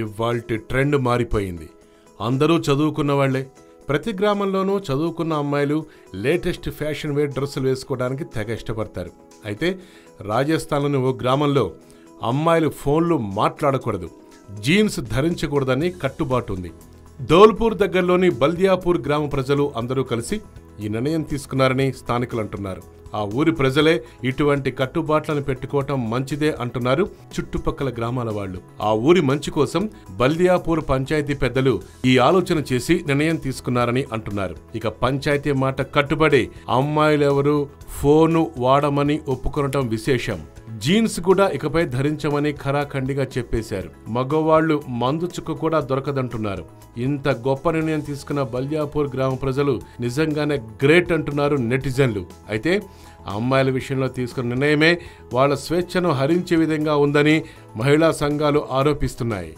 ఇవాల్టి ట్రెండ్ మారిపోయింది. అందరూ చదువుకున్న వాళ్లే. ప్రతి గ్రామంలోనూ చదువుకున్న అమ్మాయిలు లేటెస్ట్ ఫ్యాషన్ వేర్ డ్రెస్సులు వేసుకోవడానికి తెగ ఇష్టపడతారు. అయితే రాజస్థాన్లోని ఓ గ్రామంలో అమ్మాయిలు ఫోన్లు మాట్లాడకూడదు, జీన్స్ ధరించకూడదని కట్టుబాటు ఉంది. ధోల్పూర్ దగ్గరలోని బల్దియాపూర్ గ్రామ ప్రజలు అందరూ కలిసి ఈ నిర్ణయం తీసుకున్నారని స్థానికులు అంటున్నారు. ఆ ఊరి ప్రజలే ఇటువంటి కట్టుబాట్లను పెట్టుకోవటం మంచిదే అంటున్నారు చుట్టుపక్కల గ్రామాల వాళ్ళు. ఆ ఊరి మంచి కోసం బల్దియాపూర్ పంచాయతీ పెద్దలు ఈ ఆలోచన చేసి నిర్ణయం తీసుకున్నారని అంటున్నారు. ఇక పంచాయతీ మాట కట్టుబడి అమ్మాయిలెవరూ ఫోను వాడమని ఒప్పుకొనటం విశేషం. జీన్స్ కూడా ఇకపై ధరించమని ఖరాఖండిగా చెప్పేశారు. మగవాళ్లు మందు చుక్క కూడా దొరకదంటున్నారు. ఇంత గొప్ప నిర్ణయం తీసుకున్న బల్దియాపూర్ గ్రామ ప్రజలు నిజంగానే గ్రేట్ అంటున్నారు నెటిజన్లు. అయితే అమ్మాయిల విషయంలో తీసుకున్న నిర్ణయమే వాళ్ళ స్వేచ్ఛను హరించే విధంగా ఉందని మహిళా సంఘాలు ఆరోపిస్తున్నాయి.